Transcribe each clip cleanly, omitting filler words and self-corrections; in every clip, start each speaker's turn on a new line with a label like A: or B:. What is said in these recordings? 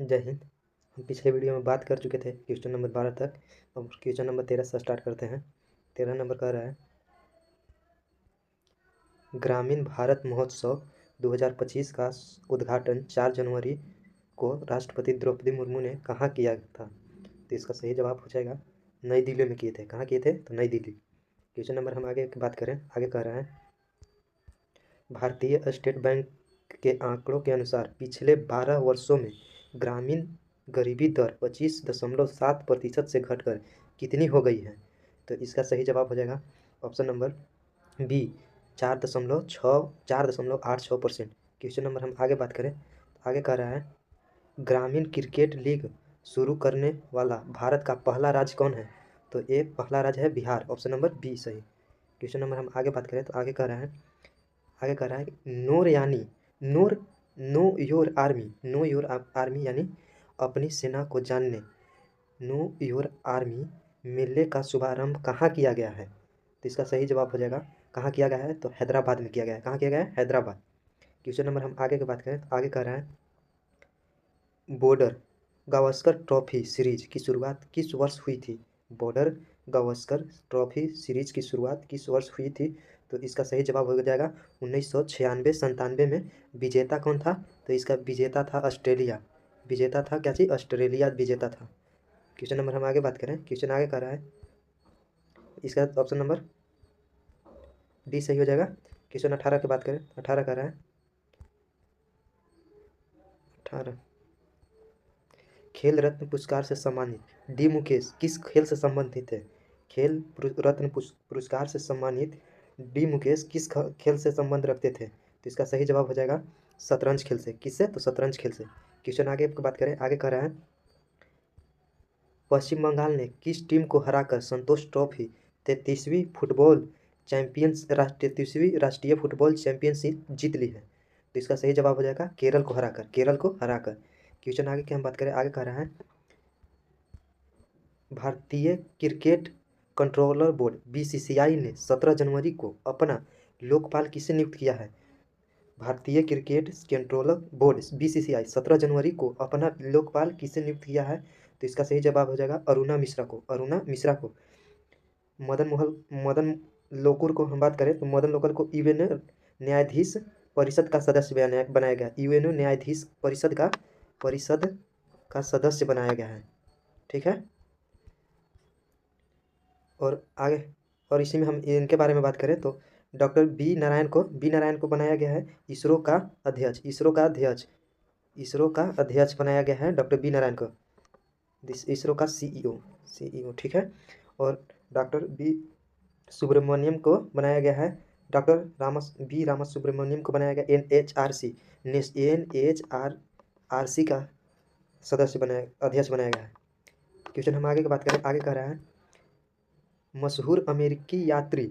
A: जय हिंद। हम पिछले वीडियो में बात कर चुके थे क्वेश्चन नंबर 12 तक। अब क्वेश्चन नंबर 13 से स्टार्ट करते हैं। 13 नंबर कह रहा है, ग्रामीण भारत महोत्सव 2025 का उद्घाटन 4 जनवरी को राष्ट्रपति द्रौपदी मुर्मू ने कहाँ किया था? तो इसका सही जवाब हो जाएगा नई दिल्ली में किए थे। कहाँ किए थे? तो नई दिल्ली। क्वेश्चन नंबर हम आगे की बात करें। आगे कह रहा है, भारतीय स्टेट बैंक के आंकड़ों के अनुसार पिछले 12 वर्षों में ग्रामीण गरीबी दर 25.7% से घटकर कितनी हो गई है? तो इसका सही जवाब हो जाएगा option number B 4.86%। Question number हम आगे बात करें तो आगे कह रहा है, ग्रामीण क्रिकेट लीग शुरू करने वाला भारत का पहला राज्य कौन है? तो ये पहला राज्य है बिहार। ऑप्शन नंबर बी सही। क्वेश्चन नंबर हम आगे बात करें तो आगे कह रहा है, नोर यानी know your know your army. Know your army यानी अपनी सेना को जानने, नो योर आर्मी मेले का शुभारंभ कहाँ किया गया है? तो इसका सही जवाब हो जाएगा कहाँ किया गया है? तो हैदराबाद में किया गया है। कहाँ किया गया है? हैदराबाद। क्वेश्चन नंबर हम आगे की बात करें तो आगे कह रहा है, बॉर्डर गावस्कर ट्रॉफी सीरीज की शुरुआत किस वर्ष हुई थी? बॉर्डर गावस्कर ट्रॉफी सीरीज की शुरुआत किस वर्ष हुई थी? तो इसका सही जवाब हो जाएगा 1996-97 में। विजेता कौन था? तो इसका विजेता था ऑस्ट्रेलिया। विजेता था क्या चीज़? ऑस्ट्रेलिया विजेता था। क्वेश्चन नंबर हम आगे बात करें। क्वेश्चन आगे कर रहा है, इसका ऑप्शन नंबर डी सही हो जाएगा। क्वेश्चन 18 की बात करें। 18 कर रहा है, 18 खेल रत्न पुरस्कार से सम्मानित डी मुकेश किस खेल से संबंधित है? खेल रत्न पुरस्कार से सम्मानित डी मुकेश किस खेल से संबंध रखते थे? तो इसका सही जवाब हो जाएगा शतरंज खेल से। किससे? तो शतरंज खेल से। क्वेश्चन आगे की बात करें। आगे कह रहा है, पश्चिम बंगाल ने किस टीम को हराकर संतोष ट्रॉफी 33वीं राष्ट्रीय फुटबॉल चैंपियनशिप जीत ली है? तो इसका सही जवाब हो जाएगा केरल को हराकर। केरल को हराकर। क्वेश्चन आगे की हम बात करें। आगे कह रहा है, भारतीय क्रिकेट कंट्रोलर बोर्ड बीसीसीआई ने 17 जनवरी को अपना लोकपाल किसे नियुक्त किया है? भारतीय क्रिकेट कंट्रोलर बोर्ड बीसीसीआई 17 जनवरी को अपना लोकपाल किसे नियुक्त किया है? तो इसका सही जवाब हो जाएगा अरुणा मिश्रा को। अरुणा मिश्रा को। मदन लोकुर को हम बात करें तो मदन लोकुर को यूएनओ न्यायाधीश परिषद का सदस्य बनाया गया। यूएनओ न्यायाधीश परिषद का सदस्य बनाया गया है। ठीक है। और आगे और इसी में हम इनके बारे में बात करें तो डॉक्टर बी नारायण को बनाया गया है इसरो का अध्यक्ष। इसरो का अध्यक्ष बनाया गया है डॉक्टर बी नारायण को। इसरो का सीईओ। ठीक है। और डॉक्टर बी सुब्रमण्यम को बनाया गया है, डॉक्टर रामा सुब्रमण्यम को बनाया गया एनएचआरसी का अध्यक्ष बनाया गया है। क्वेश्चन हम आगे की बात करें। आगे कह रहा है, मशहूर अमेरिकी यात्री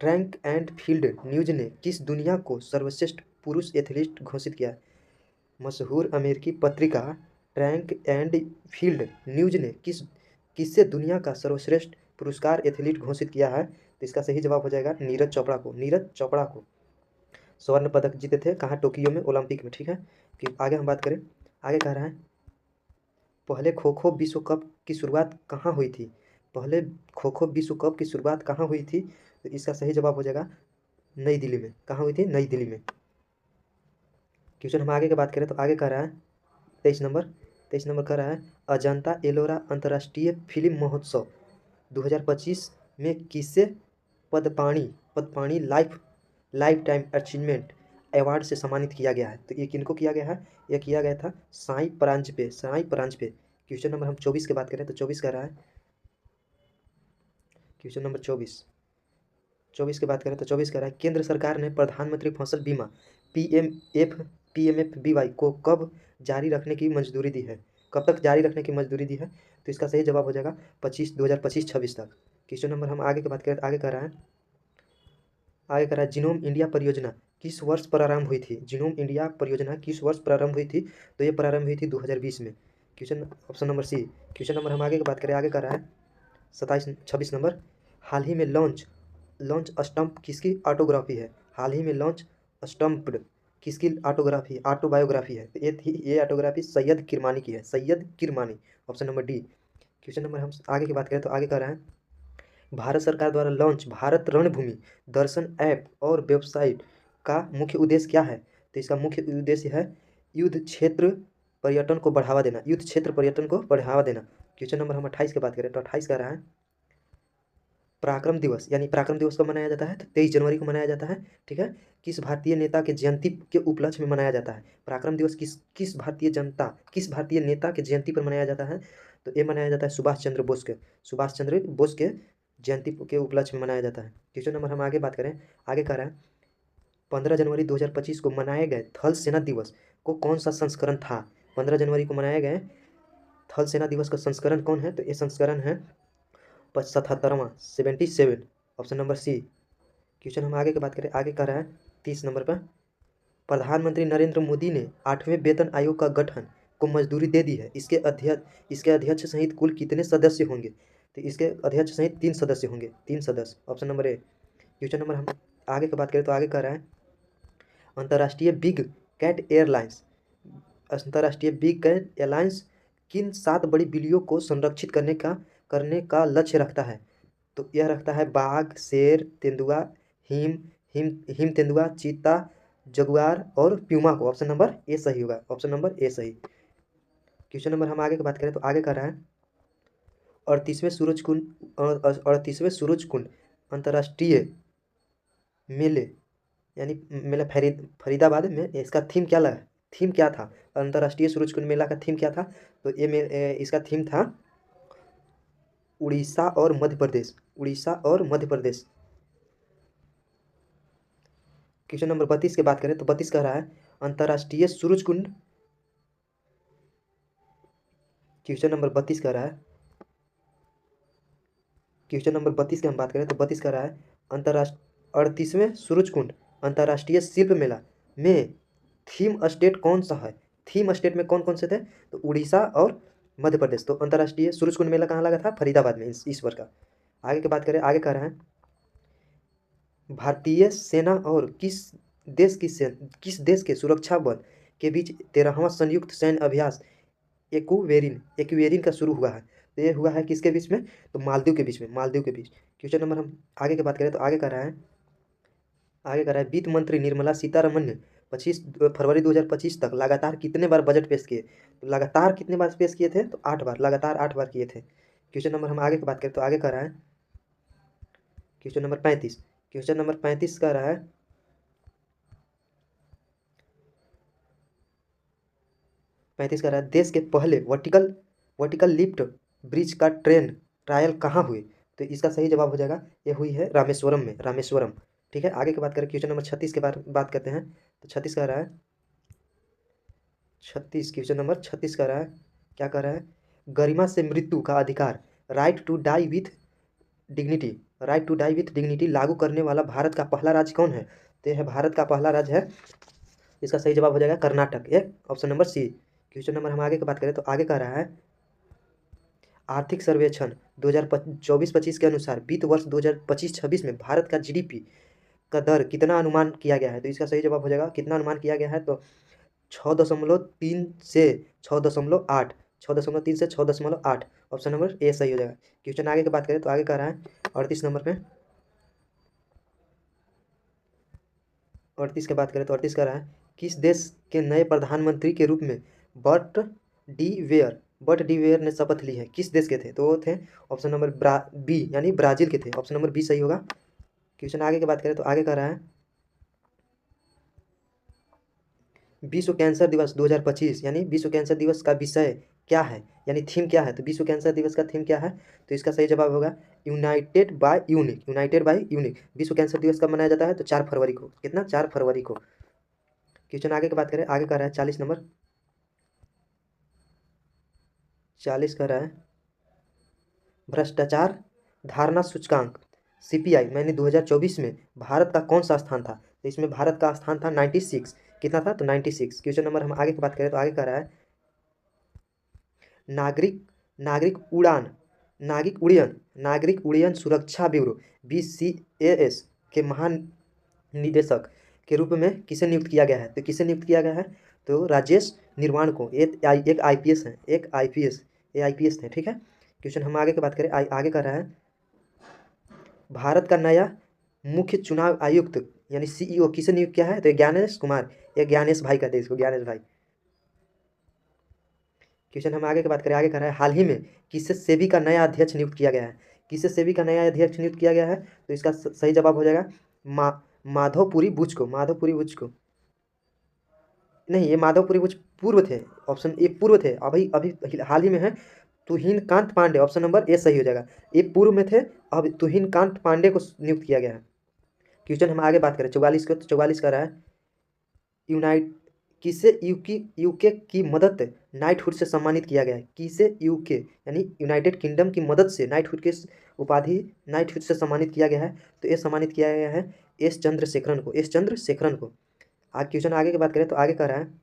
A: ट्रैक एंड फील्ड न्यूज ने किस दुनिया को सर्वश्रेष्ठ पुरुष एथलीट घोषित किया? मशहूर अमेरिकी पत्रिका ट्रैक एंड फील्ड न्यूज ने किससे दुनिया का सर्वश्रेष्ठ पुरस्कार एथलीट घोषित किया है? तो इसका सही जवाब हो जाएगा नीरज चोपड़ा को। नीरज चोपड़ा को स्वर्ण पदक जीते थे। कहाँ? टोक्यो में, ओलंपिक में। ठीक है। कि आगे हम बात करें। आगे कह रहा है, पहले खो खो विश्व कप की शुरुआत कहाँ हुई थी? पहले खो खो विश्व कप की शुरुआत कहाँ हुई थी? तो इसका सही जवाब हो जाएगा नई दिल्ली में। कहाँ हुई थी? नई दिल्ली में। क्वेश्चन हम आगे की बात करें तो आगे कह रहा है 23 नंबर कह रहा है, अजंता एलोरा अंतर्राष्ट्रीय फिल्म महोत्सव 2025 में किसे Padmapani life time achievement award से सम्मानित किया गया है? तो ये किनको किया गया है? यह किया गया था साई परांजपे। क्वेश्चन नंबर हम 24 की बात करें तो 24 कह रहा है, क्वेश्चन नंबर 24 की बात करें तो 24 कह रहा है, केंद्र सरकार ने प्रधानमंत्री फसल बीमा पीएमएफबीवाई को कब जारी रखने की मंजूरी दी है? कब तक जारी रखने की मंजूरी दी है? तो इसका सही जवाब हो जाएगा 2025-26 तक। क्वेश्चन नंबर हम आगे की बात करें तो आगे कह रहा है, जीनोम इंडिया परियोजना किस वर्ष प्रारंभ हुई थी? जीनोम इंडिया परियोजना किस वर्ष प्रारंभ हुई थी? तो ये प्रारंभ हुई थी 2020 में। Question option number C. Question number हम आगे की बात करें। आगे कह रहा है 26 नंबर, हाल ही में लॉन्च स्टम्प किसकी ऑटोग्राफी है? हाल ही में लॉन्च स्टम्प्ड किसकी ऑटोग्राफी ऑटोबायोग्राफी है? तो ये ऑटोग्राफी सैयद किरमानी की है, Syed Kirmani, option number D. Question number हम आगे की बात करें तो आगे कह रहे हैं भारत सरकार द्वारा लॉन्च भारत रणभूमि दर्शन ऐप और वेबसाइट का मुख्य उद्देश्य क्या है? तो इसका मुख्य उद्देश्य है युद्ध क्षेत्र पर्यटन को बढ़ावा देना, युद्ध क्षेत्र पर्यटन को बढ़ावा देना। क्वेश्चन नंबर हम 28 की बात करें तो 28 कह रहा है पराक्रम दिवस, यानी पराक्रम दिवस कब मनाया जाता है? तो 23 जनवरी को मनाया जाता है। ठीक है, किस भारतीय नेता के जयंती के उपलक्ष्य में मनाया जाता है? पराक्रम दिवस किस भारतीय नेता के जयंती पर मनाया जाता है? तो ये मनाया जाता है सुभाष चंद्र बोस के जयंती के उपलक्ष्य में मनाया जाता है। क्वेश्चन नंबर हम आगे बात करें, आगे कह रहा है 15 जनवरी 2025 को मनाए गए थल सेना दिवस को कौन सा संस्करण था? 15 जनवरी को मनाए गए थल सेना दिवस का संस्करण कौन है? तो ये संस्करण है 77वां, 77, ऑप्शन नंबर सी। क्वेश्चन हम आगे की बात करें, आगे कह रहा है 30 नंबर पर प्रधानमंत्री नरेंद्र मोदी ने 8वें वेतन आयोग का गठन को मंजूरी दे दी है। इसके अध्यक्ष सहित कुल कितने सदस्य होंगे? तो इसके अध्यक्ष सहित 3 सदस्य होंगे, 3 सदस्य, option number A. Question number हम आगे की बात करें तो आगे कह रहा है अंतर्राष्ट्रीय बिग कैट एयरलाइंस किन 7 बड़ी बिल्लियों को संरक्षित करने का लक्ष्य रखता है? तो यह रखता है बाघ, शेर, तेंदुआ, हिम तेंदुआ, चीता, जगुआर और प्यूमा को। ऑप्शन नंबर ए सही होगा, ऑप्शन नंबर ए सही। क्वेश्चन नंबर हम आगे की बात करें तो आगे कह रहा है 38वें सूरज कुंड अंतर्राष्ट्रीय मेले, यानी मेला फरीदाबाद में, इसका थीम क्या था? अंतर्राष्ट्रीय सूरज कुंड मेला का थीम क्या था? तो इसका थीम था उड़ीसा और मध्य प्रदेश। क्वेश्चन नंबर 32 की बात करें तो 32 कह रहा है अंतर्राष्ट्रीय सूरज कुंड, क्वेश्चन नंबर 32 कह रहा है, क्वेश्चन नंबर 32 की हम बात करें तो 32 कह रहा है 38वें सूरज कुंड अंतर्राष्ट्रीय शिल्प मेला में थीम स्टेट कौन सा है? थीम स्टेट में कौन कौन से थे? तो उड़ीसा और मध्य प्रदेश। तो अंतर्राष्ट्रीय सूरज कुंड मेला कहाँ लगा था? फरीदाबाद में, इस वर्ष का। आगे की बात करें, आगे कह रहा है भारतीय सेना और किस देश के सुरक्षा बल के बीच 13वां संयुक्त सैन्य अभ्यास एक्वेरिन का शुरू हुआ है? तो ये हुआ है किसके बीच में? तो मालदीव के बीच। क्वेश्चन नंबर हम आगे की बात करें तो आगे कह रहा है वित्त मंत्री निर्मला सीतारमण ने 25 फरवरी 2025 तक लगातार कितने बार बजट पेश किए? तो लगातार कितने बार पेश किए थे? तो 8 बार, लगातार 8 बार किए थे। क्वेश्चन नंबर हम आगे की बात करें तो आगे कह रहा है क्वेश्चन नंबर 35 कह रहा है देश के पहले वर्टिकल लिफ्ट ब्रिज का ट्रायल कहाँ हुए? तो इसका सही जवाब हो जाएगा, ये हुई है रामेश्वरम। ठीक है, आगे की बात करें क्वेश्चन नंबर 36 के बात करते हैं तो 36 कह रहा है क्वेश्चन नंबर 36 कह रहा है, क्या कह रहा है गरिमा से मृत्यु का अधिकार right to die with dignity लागू करने वाला भारत का पहला राज्य कौन है? तो यह भारत का पहला राज्य है, इसका सही जवाब हो जाएगा कर्नाटक, ये option number C. Question number हम आगे की बात करें तो आगे कह रहा है आर्थिक सर्वेक्षण 2024-25 के अनुसार वित्त वर्ष 2025-26 में भारत का जीडीपी का दर कितना अनुमान किया गया है? तो इसका सही जवाब हो जाएगा, कितना अनुमान किया गया है? तो 6.3 से 6.8, 6.3 से 6.8, ऑप्शन नंबर ए सही हो जाएगा। क्वेश्चन आगे की बात करें तो आगे कह रहा है 38 नंबर पे 38 की बात करें तो 38 कह रहा है किस देश के नए प्रधानमंत्री के रूप में बट डी वेयर ने शपथ ली है? किस देश के थे? तो वो थे ऑप्शन नंबर बी, यानी ब्राजील के थे, ऑप्शन नंबर बी सही होगा। क्वेश्चन आगे की बात करें तो आगे कह रहा है विश्व कैंसर दिवस 2025, यानी विश्व कैंसर दिवस का विषय क्या है, यानी थीम क्या है? तो विश्व कैंसर दिवस का थीम क्या है? तो इसका सही जवाब होगा यूनाइटेड बाय यूनिक। विश्व कैंसर दिवस कब मनाया जाता है? तो 4 फरवरी को। कितना? 4 फरवरी को। क्वेश्चन आगे की बात करें, आगे कह रहा है 40 नंबर, 40 कह रहा है भ्रष्टाचार धारणा सूचकांक सीपीआई मैंने 2024 में भारत का कौन सा स्थान था? तो इसमें भारत का स्थान था 96। कितना था? तो 96। क्वेश्चन नंबर हम आगे की बात करें तो आगे कह रहा है नागरिक उड्डयन सुरक्षा ब्यूरो BCAS के महानिदेशक के रूप में किसे नियुक्त किया गया है? तो किसे नियुक्त किया गया है? तो राजेश निर्वाण को। एक आईपीएस है, एक आईपीएस, ये आईपीएस थे, ठीक है। क्वेश्चन हम आगे की बात करें, आगे कर रहा है, भारत का नया मुख्य चुनाव आयुक्त यानी सीईओ किसे नियुक्त किया है? तो ज्ञानेश कुमार, ये ज्ञानेश भाई कहते हैं इसको, ज्ञानेश भाई। क्वेश्चन हम आगे की बात करें, आगे कर रहा है, हाल ही में किसे सेबी का नया अध्यक्ष नियुक्त किया गया है? किसे सेबी का नया अध्यक्ष नियुक्त किया गया है? तो इसका सही जवाब हो जाएगा माधवपुरी बुच को, माधवपुरी बुच को। नहीं, ये माधवपुरी बुच पूर्व थे, ऑप्शन ए पूर्व थे, अभी अभी हाल ही में है Tuhin Kanta Pandey, option number A सही हो जाएगा। ये पूर्व में थे, अब तुहिनकांत पांडे को नियुक्त किया गया है। क्वेश्चन हम आगे बात करें 44 को, तो 44 का रहा है, यूनाइट किसे यूके की मदद नाइटहुड से सम्मानित किया गया है? किसे यूके यानी यूनाइटेड किंगडम की मदद से नाइटहुड के उपाधि नाइटहुड से सम्मानित किया गया है? तो ये सम्मानित किया गया है एस चंद्रशेखरन को, एस चंद्रशेखरन को। आज क्वेश्चन आगे की बात करें, तो आगे कर रहा है,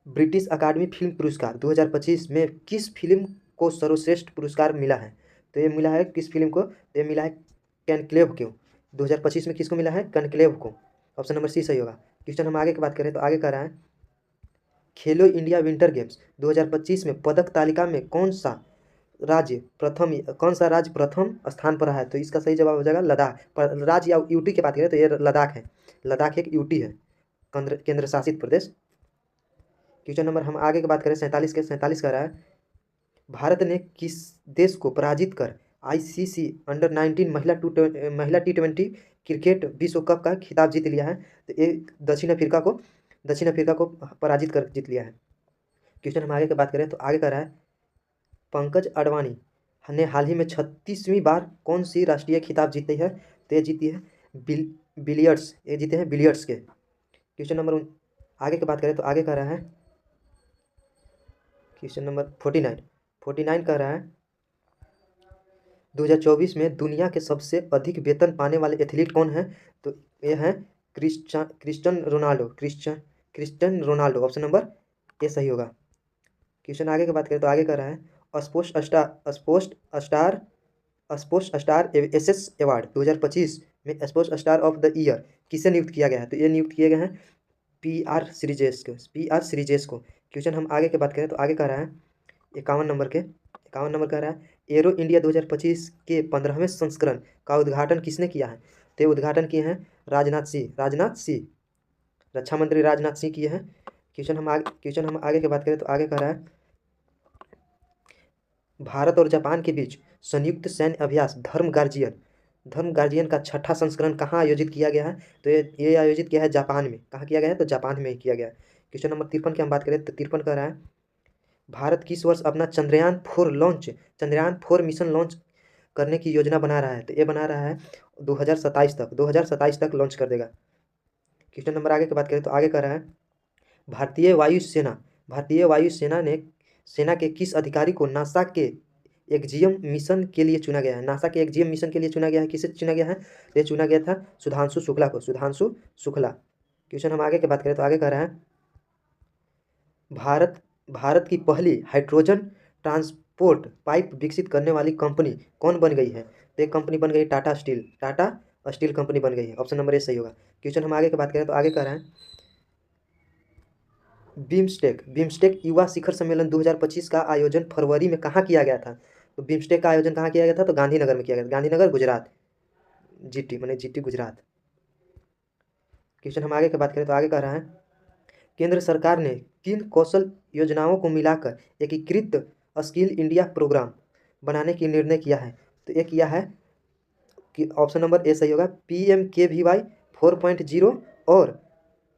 A: ब्रिटिश अकादमी फिल्म पुरस्कार 2025 में किस फिल्म को सर्वश्रेष्ठ पुरस्कार मिला है? तो ये मिला है किस फिल्म को? तो ये मिला है कॉन्क्लेव को। 2025 में किसको मिला है? कॉन्क्लेव को, ऑप्शन नंबर सी सही होगा। क्वेश्चन हम आगे की बात करें, तो आगे कर रहा है, खेलो इंडिया विंटर गेम्स 2025 में पदक तालिका में कौन सा राज्य प्रथम स्थान पर रहा है? तो इसका सही जवाब हो जाएगा लद्दाख। पर राज्य या यूटी की बात करें तो ये लद्दाख है, लद्दाख एक यूटी है, केंद्र शासित प्रदेश। क्वेश्चन नंबर हम आगे की बात करें 47 के, 47 का रहा है, भारत ने किस देश को पराजित कर आईसीसी अंडर 19 महिला टी20 क्रिकेट विश्व कप का खिताब जीत लिया है? तो ये दक्षिण अफ्रीका को पराजित कर जीत लिया है। क्वेश्चन हम आगे की बात करें, तो आगे का रहा है, पंकज अडवाणी ने हाल ही में 36वीं बार कौन सी राष्ट्रीय खिताब जीती है? तो ये जीती है बिलियर्ड्स, ये जीते हैं बिलियर्ड्स के। क्वेश्चन नंबर आगे की बात करें, तो आगे का रहा है, क्वेश्चन नंबर 49 कर रहा है, 2024 में दुनिया के सबसे अधिक वेतन पाने वाले एथलीट कौन है? तो ये है Christian Ronaldo, option number A सही होगा। क्वेश्चन आगे की बात करें, तो आगे कर रहा है, स्पोर्ट्स स्टार एसएस अवार्ड 2025 में sports star of the year किसे नियुक्त किया गया है? तो ये नियुक्त किए गए हैं पीआर सीरीजेस को। क्वेश्चन हम आगे की बात करें, तो आगे कर रहा है, 51 नंबर का रहा है, एरो इंडिया 2025 के 15वें संस्करण का उद्घाटन किसने किया है? तो ये उद्घाटन किए हैं राजनाथ सिंह, रक्षा मंत्री राजनाथ सिंह किए हैं। क्वेश्चन हम आगे की बात करें, तो आगे कर रहा है, भारत और जापान के बीच संयुक्त सैन्य अभ्यास धर्म गार्जियन का 6ठा संस्करण कहाँ आयोजित किया गया है? तो ये आयोजित किया है जापान में। कहाँ किया गया है? तो जापान में ही किया गया है। क्वेश्चन नंबर 53 की हम बात करें, तो 53 कर रहा है, भारत किस वर्ष अपना चंद्रयान 4 मिशन लॉन्च करने की योजना बना रहा है? तो ये बना रहा है 2027 तक लॉन्च कर देगा। क्वेश्चन नंबर आगे की बात करें, तो आगे कर रहा है, भारतीय वायुसेना ने सेना के किस अधिकारी को नासा के एक्जियम मिशन के लिए चुना गया है? नासा के एक्जियम मिशन के लिए चुना गया है, किसे चुना गया है? तो ये चुना गया था सुधांशु शुक्ला। क्वेश्चन हम आगे की बात करें, तो आगे कह रहा है, भारत की पहली हाइड्रोजन ट्रांसपोर्ट पाइप विकसित करने वाली कंपनी कौन बन गई है? तो एक कंपनी बन गई टाटा स्टील कंपनी बन गई है, ऑप्शन नंबर ए सही होगा। क्वेश्चन हम आगे की बात करें, तो आगे कह रहा है, बिम्स्टेक युवा शिखर सम्मेलन 2025 का आयोजन फरवरी में कहाँ किया गया था? तो बिम्स्टेक का आयोजन कहाँ किया गया था? तो गांधीनगर में किया गया था, गांधीनगर गुजरात, जीटी गुजरात। क्वेश्चन हम आगे की बात करें, तो आगे कह रहा है, केंद्र सरकार ने किन कौशल योजनाओं को मिलाकर एकीकृत स्किल इंडिया प्रोग्राम बनाने की निर्णय किया है? तो ये किया है कि ऑप्शन नंबर ए सही होगा, PMKVY 4.0 और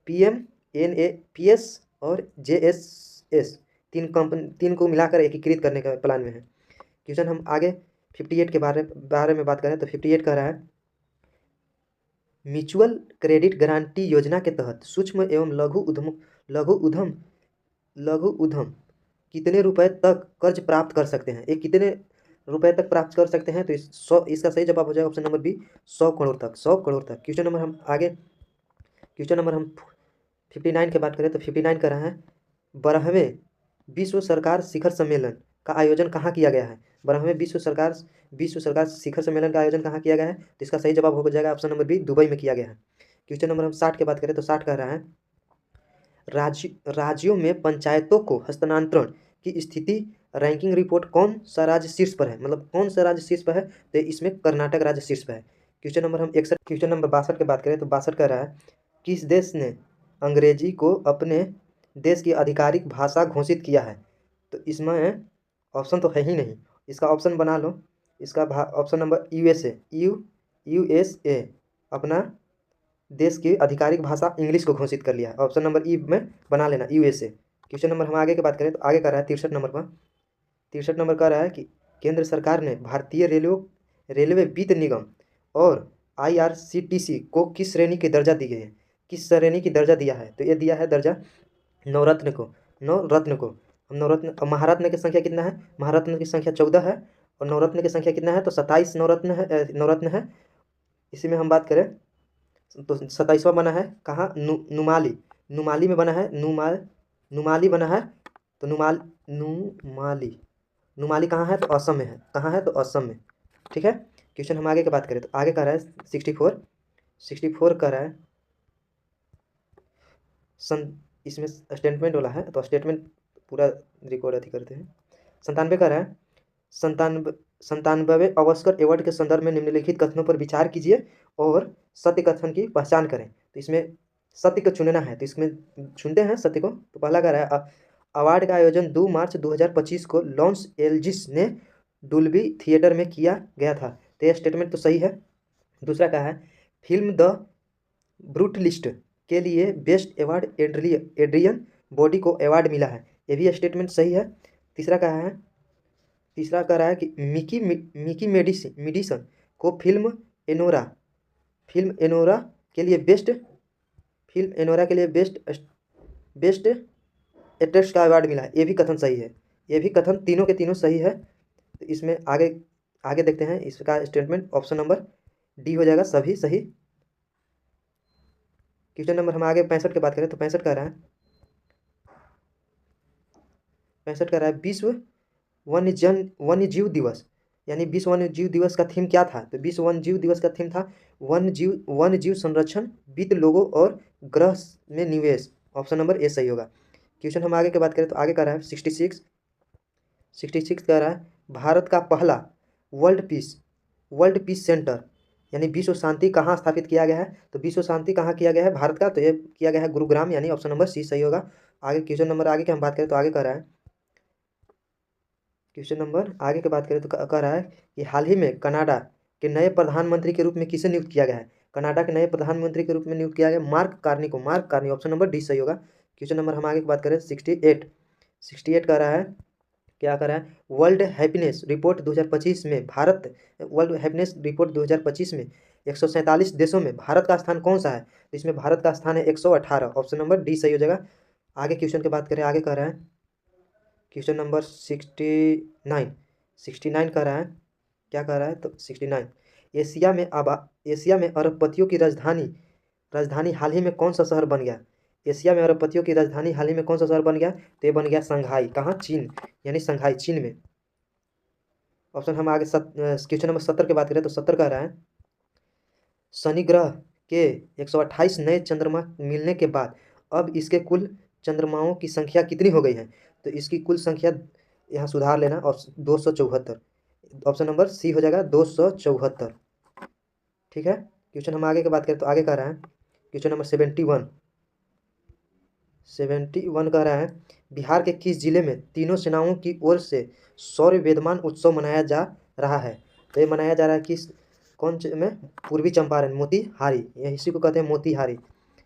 A: PMNAPS और JSS, तीन को मिलाकर एकीकृत करने का प्लान में है। क्वेश्चन हम आगे 58 के बारे में बात करें, तो 58 कह रहा है, म्यूचुअल क्रेडिट गारंटी योजना के तहत सूक्ष्म एवं लघु उद्यम कितने रुपए तक कर्ज प्राप्त कर सकते हैं? एक कितने रुपए तक प्राप्त कर सकते हैं? तो इसका सही जवाब हो जाएगा ऑप्शन नंबर बी, 100 करोड़ तक। क्वेश्चन नंबर हम 59 की बात करें, तो 59 कर रहा है, 12वें विश्व सरकार शिखर सम्मेलन का आयोजन कहाँ किया गया है? 12वें विश्व सरकार शिखर सम्मेलन का आयोजन कहाँ किया गया है? तो इसका सही जवाब हो जाएगा ऑप्शन नंबर बी, दुबई में किया गया है। क्वेश्चन नंबर हम 60 की बात करें तो 60 कह रहा है राज्यों में पंचायतों को हस्तांतरण की स्थिति रैंकिंग रिपोर्ट कौन सा राज्य शीर्ष पर है, मतलब कौन सा राज्य शीर्ष पर है, तो इसमें कर्नाटक राज्य शीर्ष पर है। क्वेश्चन नंबर हम 61 क्वेश्चन नंबर 62 की बात करें तो 62 कह रहा है किस देश ने अंग्रेजी को अपने देश की आधिकारिक भाषा घोषित किया है, तो इसमें ऑप्शन तो है ही नहीं, इसका ऑप्शन बना लो। इसका ऑप्शन नंबर यूएसए, यूएसए अपना देश की आधिकारिक भाषा इंग्लिश को घोषित कर लिया है। ऑप्शन नंबर ई में बना लेना यूएसए। क्वेश्चन नंबर हम आगे की बात करें तो आगे कर रहा है 63 नंबर पर। 63 नंबर कह रहा है कि केंद्र सरकार ने भारतीय रेलवे वित्त निगम और आईआरसीटीसी को किस श्रेणी की दर्जा दी गई है, किस श्रेणी की दर्जा दिया है, तो ये दिया है दर्जा नवरत्न को। हम नवरत्न, महारत्न की संख्या कितना है, महारत्न की संख्या 14 है और नवरत्न की संख्या कितना है, तो 27 नवरत्न है। इसी में हम बात करें तो 27वां बना है कहाँ, नुमाली में बना है, नुमाली बना है। तो नुमाली कहाँ है, तो असम में है, कहाँ है, तो असम में। ठीक है। क्वेश्चन हम आगे की बात करें तो आगे कह रहा है 64 कह रहा है इसमें स्टेटमेंट वाला है तो स्टेटमेंट पूरा रिकॉर्ड अथी करते हैं। 97 कह रहा है 97वें ऑस्कर अवार्ड के संदर्भ में निम्नलिखित कथनों पर विचार कीजिए और सत्य कथन की पहचान करें। तो इसमें सत्य को चुनना है, तो इसमें चुनते हैं सत्य को। तो पहला कह रहा है अवार्ड का आयोजन 2 मार्च 2025 को लॉस एंजिल्स ने डुल्बी थिएटर में किया गया था, तो यह स्टेटमेंट तो सही है। दूसरा कहा है फिल्म द ब्रूटलिस्ट के लिए बेस्ट अवार्ड एड्रियन बॉडी को अवार्ड मिला है, यह भी स्टेटमेंट सही है। तीसरा कह रहा है कि मिकी मेडिसन को फिल्म एनोरा के लिए बेस्ट एक्ट्रेस का अवार्ड मिला है, ये भी कथन सही है। ये भी कथन तीनों के तीनों सही है। तो इसमें आगे देखते हैं इसका स्टेटमेंट, ऑप्शन नंबर डी हो जाएगा सभी सही। क्वेश्चन नंबर हम आगे 65 की बात करें तो 65 कह रहा है विश्व वन्य जीव दिवस, यानी विश्व वन्य जीव दिवस का थीम क्या था, तो विश्व वन्य जीव दिवस का थीम था वन्य जीव संरक्षण, वित्त लोगों और ग्रह में निवेश। ऑप्शन नंबर ए सही होगा। क्वेश्चन हम आगे की बात करें तो आगे कह रहा है 66 कह रहा है भारत का पहला वर्ल्ड पीस सेंटर यानी विश्व शांति कहाँ स्थापित किया गया है, तो विश्व शांति कहाँ किया गया है भारत का, तो ये किया गया है गुरुग्राम, यानी ऑप्शन नंबर सी सही होगा। आगे क्वेश्चन नंबर आगे की हम बात करें तो आगे कह रहा है क्वेश्चन नंबर आगे की बात करें तो कह रहा है कि हाल ही में कनाडा के नए प्रधानमंत्री के रूप में किसे नियुक्त किया गया है, कनाडा के नए प्रधानमंत्री के रूप में नियुक्त किया गया mark Carney, option number D सही होगा। क्वेश्चन नंबर हम आगे की बात करें 68 कह रहा है क्या कर रहा है वर्ल्ड हैप्पीनेस रिपोर्ट 2025 में वर्ल्ड हैप्पीनेस रिपोर्ट 2025 में 147 देशों में भारत का स्थान कौन सा है, तो इसमें भारत का स्थान है 118, ऑप्शन नंबर डी सही हो जाएगा। आगे क्वेश्चन की बात करें आगे कह रहा है क्वेश्चन नंबर 69 कह रहा है क्या कह रहा है, तो 69 एशिया में अरबपतियों की राजधानी हाल ही में कौन सा शहर बन गया, एशिया में अरबपतियों की राजधानी हाल ही में कौन सा शहर बन गया, तो ये बन गया संघाई, कहाँ, चीन, यानी संघाई चीन में। ऑप्शन हम आगे क्वेश्चन नंबर 70 की बात करें तो 70 कह रहा है शनि ग्रह के 128 नए चंद्रमा मिलने के बाद अब इसके कुल चंद्रमाओं की संख्या कितनी हो गई है, तो इसकी कुल संख्या यहाँ सुधार लेना और 274, ऑप्शन नंबर सी हो जाएगा 274। ठीक है। क्वेश्चन हम आगे की बात करें तो आगे कह रहा है क्वेश्चन नंबर 71 कह रहा है बिहार के किस जिले में तीनों सेनाओं की ओर से शौर्य वेदमान उत्सव मनाया जा रहा है, तो ये मनाया जा रहा है किस कौन में, पूर्वी चंपारण मोतीहारी, यह इसी को कहते हैं मोतीहारी,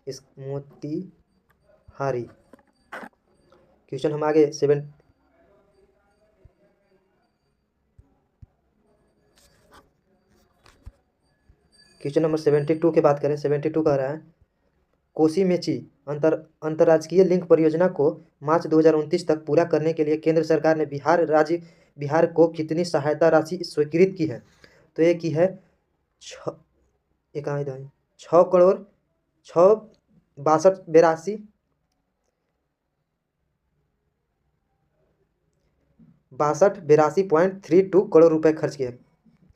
A: इस मोतीहारी। क्वेश्चन हम आगे क्वेश्चन नंबर 72 की बात करें 72 कह रहा है कोसी मेची अंतर्राजकीय लिंक परियोजना को मार्च 2029 तक पूरा करने के लिए केंद्र सरकार ने बिहार को कितनी सहायता राशि स्वीकृत की है, तो ये की है 6 करोड़ 62.32 करोड़ रुपए खर्च किए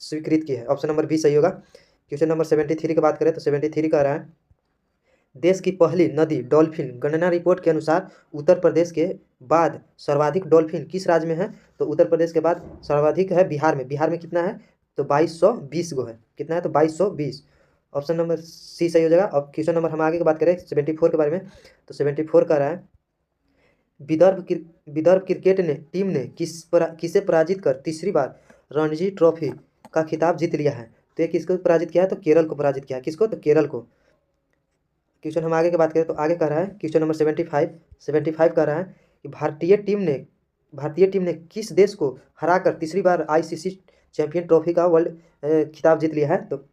A: स्वीकृत किए है, ऑप्शन नंबर बी सही होगा। क्वेश्चन नंबर 73 की बात करें तो 73 कह रहा है देश की पहली नदी डॉल्फिन गणना रिपोर्ट के अनुसार उत्तर प्रदेश के बाद सर्वाधिक डॉल्फिन किस राज्य में है? तो उत्तर प्रदेश के बाद सर्वाधिक है बिहार में। बिहार में कितना है? तो 2220 गो है। कितना है? तो 2220। ऑप्शन नंबर सी सही हो जाएगा। अब क्वेश्चन नंबर हम आगे की बात करें 74 के बारे में, तो 74 का रहा है विदर्भ क्रिकेट ने टीम ने किसे पराजित कर तीसरी बार रणजी ट्रॉफी का खिताब जीत लिया है? तो ये किसको पराजित किया है? तो केरल को पराजित किया है। किसको? तो केरल को। क्वेश्चन हम आगे की बात करें तो आगे कह रहा है क्वेश्चन नंबर 75 कह रहा है कि भारतीय टीम ने किस देश को हराकर तीसरी बार आईसीसी चैंपियन ट्रॉफी का वर्ल्ड खिताब जीत लिया है? तो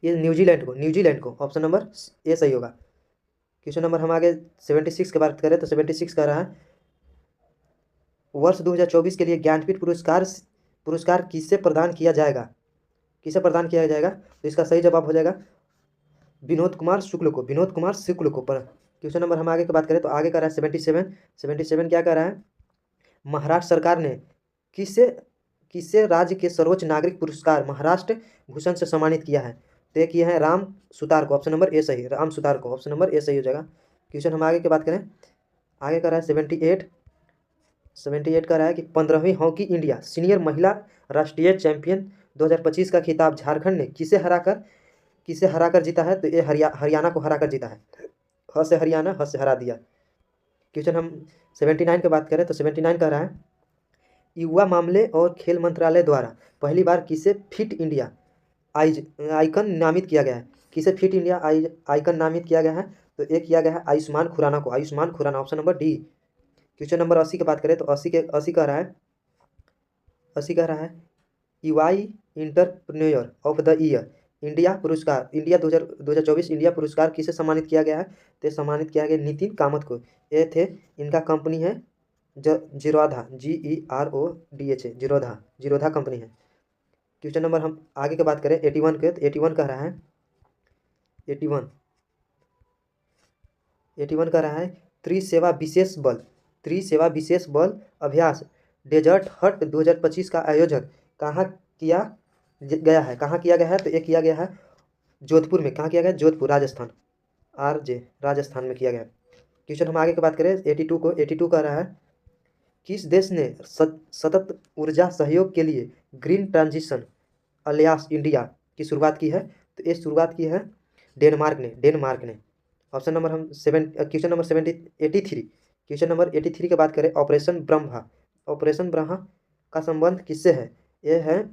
A: ये न्यूजीलैंड को ऑप्शन नंबर ए सही होगा। क्वेश्चन नंबर हम आगे 76 की बात करें तो 76 कह रहा है वर्ष 2024 के लिए ज्ञानपीठ पुरस्कार किसे प्रदान किया जाएगा? किसे प्रदान किया जाएगा? तो इसका सही जवाब हो जाएगा विनोद कुमार शुक्ल को पर। क्वेश्चन नंबर हम आगे की बात करें तो आगे कर रहा है 77 क्या कर रहा है महाराष्ट्र सरकार ने किसे किसे राज्य के सर्वोच्च नागरिक पुरस्कार महाराष्ट्र भूषण से सम्मानित किया है? तो एक ये है राम सुतार को। ऑप्शन नंबर ए सही, राम सुतार को। ऑप्शन नंबर ए सही हो जाएगा। क्वेश्चन हम आगे की बात करें, आगे कर रहा है 78 का रहा है कि 15वीं हॉकी इंडिया सीनियर महिला राष्ट्रीय चैंपियन 2025 का खिताब झारखंड ने किसे हराकर जीता है? तो ये हरियाणा को हराकर जीता है। ह से हरियाणा, ह से हरा दिया। क्वेश्चन हम 79 की बात करें तो 79 कह रहा है युवा मामले और खेल मंत्रालय द्वारा पहली बार किसे फिट इंडिया आइकन नामित किया गया है? किसे फिट इंडिया आइकन नामित किया गया है? तो एक किया गया है आयुष्मान खुराना को। Ayushmann Khurrana, option number D. Question number 80 की बात करें तो 80 कह रहा है UI entrepreneur of the year India 2024 India पुरस्कार किसे सम्मानित किया गया है? तो सम्मानित किया गया नितिन कामत को। ये थे, इनका कंपनी है जीरोधा, GERODHA, जीरोधा कंपनी है। क्वेश्चन नंबर हम आगे की बात करें 81 के, तो 81 कह रहा है 81 कह रहा है त्रिसेवा विशेष बल अभ्यास डेजर्ट हट 2025 का आयोजन कहाँ किया गया है? तो एक किया गया है जोधपुर में। कहाँ किया गया? जोधपुर, राजस्थान, राजस्थान में किया गया। क्वेश्चन हम आगे की बात करें 82 कह रहा है किस देश ने सतत ऊर्जा सहयोग के लिए ग्रीन ट्रांजिशन अलियास इंडिया की शुरुआत की है? तो ये शुरुआत की है डेनमार्क ने। ऑप्शन नंबर हम क्वेश्चन नंबर 83 की बात करें ऑपरेशन ब्रह्मा का संबंध किससे है? ये है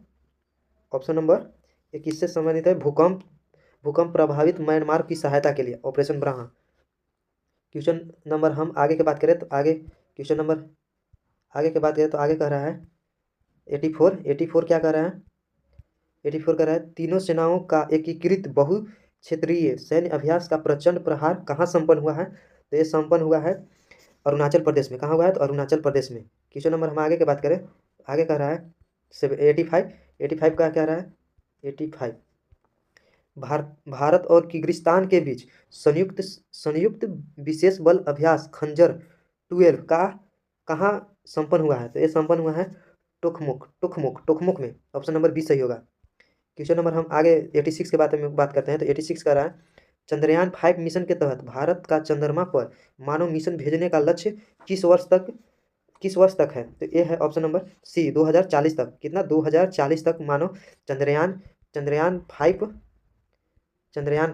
A: ऑप्शन नंबर, ये किससे संबंधित है? भूकंप प्रभावित म्यांमार की सहायता के लिए ऑपरेशन ब्रह्मा। क्वेश्चन नंबर हम आगे की बात करें तो आगे कह रहा है 84 क्या कह रहा है 84 कह रहा है तीनों सेनाओं का एकीकृत बहु क्षेत्रीय सैन्य अभ्यास का प्रचंड प्रहार कहाँ संपन्न हुआ है? तो ये संपन्न हुआ है अरुणाचल प्रदेश में। कहाँ हुआ है? तो अरुणाचल प्रदेश में। क्वेश्चन नंबर हम आगे की बात करें, आगे कह रहा है 85 का क्या रहा है 85 भारत और किर्गिस्तान के बीच संयुक्त विशेष बल अभ्यास खंजर 12 का कहाँ संपन्न हुआ है? तो ये संपन्न हुआ है टोकमुक में। ऑप्शन नंबर बी सही होगा। क्वेश्चन नंबर हम आगे 86 के बारे में बात करते हैं तो 86 का रहा है चंद्रयान 5 मिशन के तहत भारत का चंद्रमा पर मानव मिशन भेजने का लक्ष्य किस वर्ष तक है? तो ये है ऑप्शन नंबर सी 2040 तक। कितना? 2040 तक मानव चंद्रयान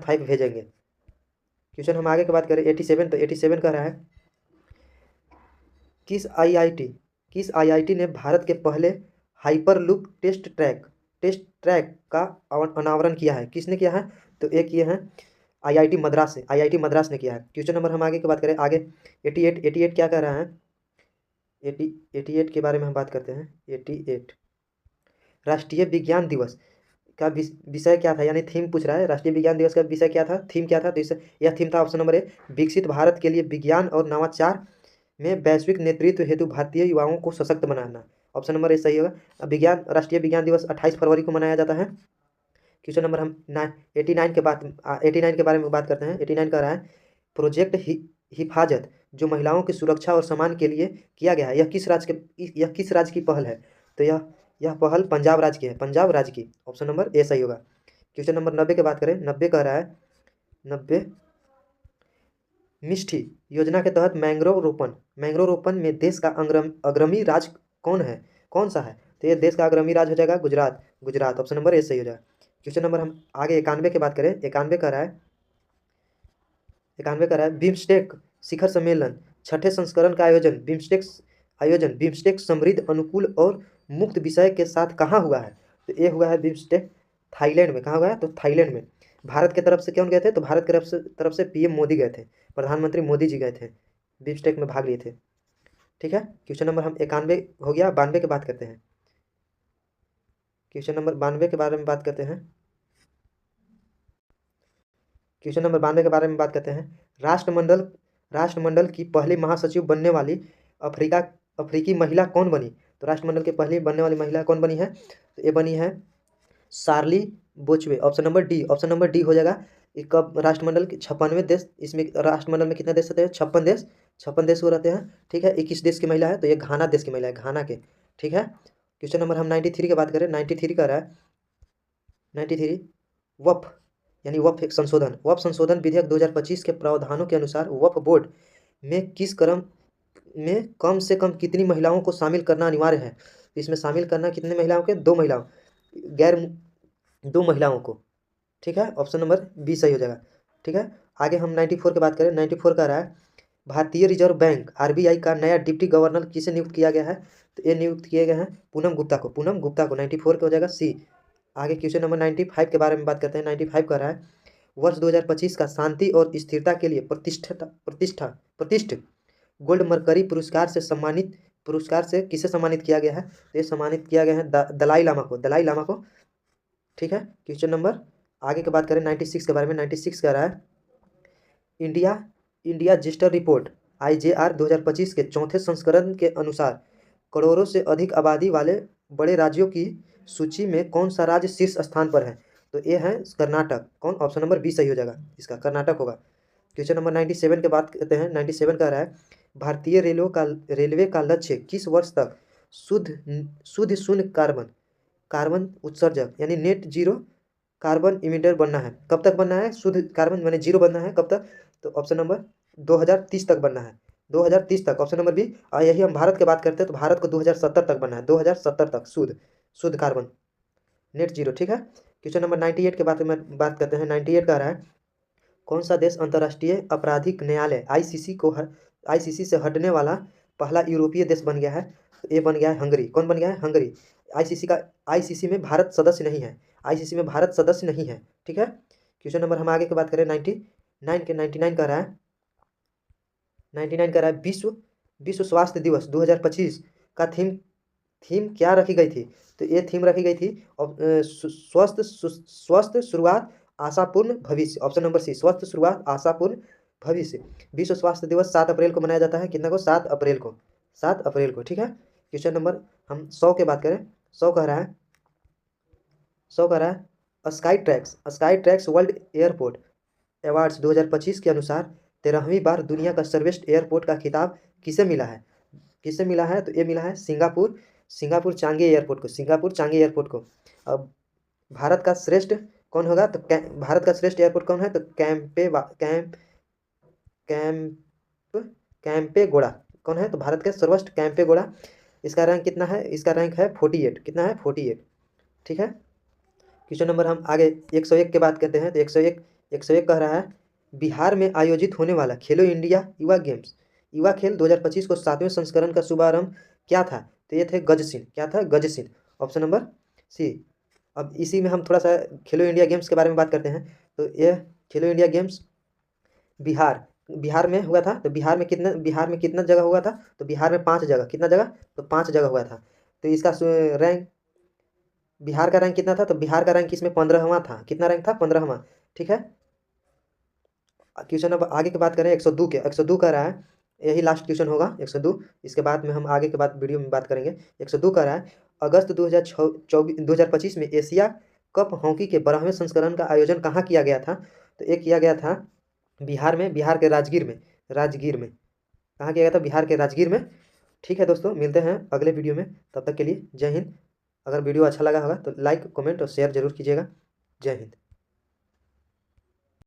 A: 5 भेजेंगे। क्वेश्चन हम आगे की बात करें 87 तो 87 का रहा है किस आईआईटी ने भारत के पहले हाइपरलूप टेस्ट ट्रैक का अनावरण किया है? किसने किया है? तो एक ये है आईआईटी मद्रास ने किया है। क्वेश्चन नंबर हम आगे की बात करें आगे 88 क्या कह रहा है 88 के बारे में हम बात करते हैं 88 राष्ट्रीय विज्ञान दिवस का विषय क्या था? यानी थीम पूछ रहा है राष्ट्रीय विज्ञान दिवस का विषय क्या था, थीम क्या था? तो यह थीम था ऑप्शन नंबर ए विकसित भारत के लिए विज्ञान और नवाचार में वैश्विक नेतृत्व हेतु भारतीय युवाओं को सशक्त बनाना। ऑप्शन नंबर ए सही होगा। राष्ट्रीय विज्ञान दिवस 28 फरवरी को मनाया जाता है। क्वेश्चन नंबर हम 89 के बारे में बात करते हैं। 89 का रहा है प्रोजेक्ट हिफाजत जो महिलाओं की सुरक्षा और सम्मान के लिए किया गया है, यह किस राज्य की पहल है? तो यह पहल पंजाब राज्य की। ऑप्शन नंबर ए सही होगा। क्वेश्चन नंबर 90 की बात करें 90 कह रहा है मिष्टी योजना के तहत मैंग्रोव रोपण में देश का अग्रणी राज्य कौन है, कौन सा है? तो ये देश का अग्रणी राज्य हो जाएगा Gujarat. Gujarat option number A सही हो जाएगा। क्वेश्चन नंबर हम आगे 91 की बात करें। 91 का रहा है 91 का रहा है बिम्स्टेक शिखर सम्मेलन छठे संस्करण का आयोजन बिम्स्टेक समृद्ध अनुकूल और मुक्त विषय के साथ कहाँ हुआ है? तो ये हुआ है बिम्स्टेक थाईलैंड में। कहाँ हुआ है? तो थाईलैंड में। भारत की तरफ से कौन गए थे? तो भारत की तरफ से पीएम मोदी गए थे, प्रधानमंत्री मोदी जी गए थे, बिम्स्टेक में भाग लिए थे। ठीक है, क्वेश्चन नंबर हम 91 हो गया। 92 की बात करते हैं। क्वेश्चन नंबर 92 के बारे में बात करते हैं। क्वेश्चन नंबर 92 के बारे में बात करते हैं। राष्ट्रमंडल की पहली महासचिव बनने वाली अफ्रीकी महिला कौन बनी? तो राष्ट्रमंडल की पहली बनने वाली महिला कौन बनी है? तो ये बनी है शार्ली बोचवे। ऑप्शन नंबर डी हो जाएगा। कब राष्ट्रमंडल के 56वें देश, इसमें राष्ट्रमंडल में कितने देश रहते हैं? 56 देश वो रहते हैं। ठीक है, 21 देश की महिला है, तो ये घाना देश की महिला है, घाना के। ठीक है, क्वेश्चन नंबर हम 93 की बात करें। 93 का रहा है 93 वफ यानी वफ संशोधन विधेयक 2025 के प्रावधानों के अनुसार वफ बोर्ड में किस क्रम में कम से कम कितनी महिलाओं को शामिल करना अनिवार्य है? तो इसमें शामिल करना कितने महिलाओं के? 2 महिलाओं, गैर 2 महिलाओं को। ठीक है, ऑप्शन नंबर बी सही हो जाएगा। ठीक है, आगे हम 94 की बात करें। 94 का रहा है भारतीय रिजर्व बैंक आरबीआई का नया डिप्टी गवर्नर किसे नियुक्त किया गया है? तो ये नियुक्त किए गए हैं पूनम गुप्ता को। 94 का हो जाएगा सी। आगे क्वेश्चन नंबर 95 के बारे में बात करते हैं। 95 का रहा है वर्ष 2025 का शांति और स्थिरता के लिए प्रतिष्ठित गोल्ड मरकरी पुरस्कार से किसे सम्मानित किया गया है? तो ये सम्मानित किया गया है दलाई लामा को। ठीक है, क्वेश्चन नंबर आगे की बात करें 96 के बारे में। 96 का रहा है इंडिया रजिस्टर रिपोर्ट IJR 2025 के चौथे संस्करण के अनुसार करोड़ों से अधिक आबादी वाले बड़े राज्यों की सूची में कौन सा राज्य शीर्ष स्थान पर है? तो ये है कर्नाटक। कौन? ऑप्शन नंबर बी सही हो जाएगा, इसका कर्नाटक होगा। क्वेश्चन नंबर 97 के बात करते हैं। 97 का रहा है भारतीय रेलवे का लक्ष्य किस वर्ष तक शुद्ध शून्य कार्बन उत्सर्जक यानी नेट जीरो कार्बन इमिटर बनना है? कब तक बनना है शुद्ध कार्बन माने जीरो बनना है? कब तक? तो ऑप्शन नंबर 2030 तक बनना है। 2030 तक ऑप्शन नंबर बी। और यही हम भारत की बात करते हैं तो भारत को 2070 तक बनना है। 2070 तक शुद्ध कार्बन नेट जीरो। ठीक है, क्वेश्चन नंबर 98 के बारे में बात करते हैं। 98 का रहा है कौन सा देश अंतर्राष्ट्रीय आपराधिक न्यायालय ICC से हटने वाला पहला यूरोपीय देश बन गया है? तो ये बन गया है हंगरी। कौन बन गया है? हंगरी। ICC में भारत सदस्य नहीं है। ICC में भारत सदस्य नहीं है। ठीक है, क्वेश्चन नंबर हम आगे की बात करें। 99 का रहा है 99 का रहा है विश्व स्वास्थ्य दिवस 2025 का थीम क्या रखी गई थी? तो ये थीम रखी गई थी स्वस्थ शुरुआत आशापूर्ण भविष्य। ऑप्शन नंबर सी, स्वस्थ शुरुआत आशापूर्ण भविष्य। विश्व स्वास्थ्य दिवस 7 अप्रैल को मनाया जाता है। कितना को? 7 अप्रैल को। 7 अप्रैल को। ठीक है, क्वेश्चन नंबर हम 100 की बात करें। 100 कह रहा है sky tracks world airport awards 2025 के अनुसार 13वीं बार दुनिया का सर्वश्रेष्ठ एयरपोर्ट का खिताब किसे मिला है? तो ये मिला है सिंगापुर चांगी एयरपोर्ट को। अब भारत का श्रेष्ठ कौन होगा? तो भारत का श्रेष्ठ एयरपोर्ट कौन है? तो कैंपेगोड़ा। कौन है? तो भारत के सर्वश्रेष्ठ कैंपेगोड़ा। इसका रैंक कितना है? इसका रैंक है 48। कितना है? 48। ठीक है, क्वेश्चन नंबर हम आगे 101 की बात करते हैं। तो 101 कह रहा है बिहार में आयोजित होने वाला खेलो इंडिया युवा खेल 2025 को 7वें संस्करण का शुभारंभ क्या था? तो ये थे गजसिन। क्या था? गजसिन। Option number C. अब इसी में हम थोड़ा सा खेलो इंडिया गेम्स के बारे में बात करते हैं। तो ये खेलो इंडिया गेम्स बिहार में हुआ था। तो बिहार में कितना जगह हुआ था? तो बिहार में 5 जगह। कितना जगह? तो 5 जगह हुआ था। तो इसका रैंक बिहार का रैंक कितना था? तो बिहार का रैंक इसमें 15वां था। कितना रैंक था? 15वां। ठीक है, क्वेश्चन अब आगे की बात करें 102 का रहा है यही लास्ट क्वेश्चन होगा 102। इसके बाद में हम आगे के बाद वीडियो में बात करेंगे। 102 का रहा है अगस्त 2025 में एशिया कप हॉकी के 12वें संस्करण का आयोजन कहाँ किया गया था? तो ये किया गया था बिहार के राजगीर में। कहाँ किया गया था? बिहार के राजगीर में। ठीक है दोस्तों, मिलते हैं अगले वीडियो में। तब तक के लिए जय हिंद। अगर वीडियो अच्छा लगा होगा तो लाइक कमेंट और शेयर जरूर कीजिएगा। जय हिंद।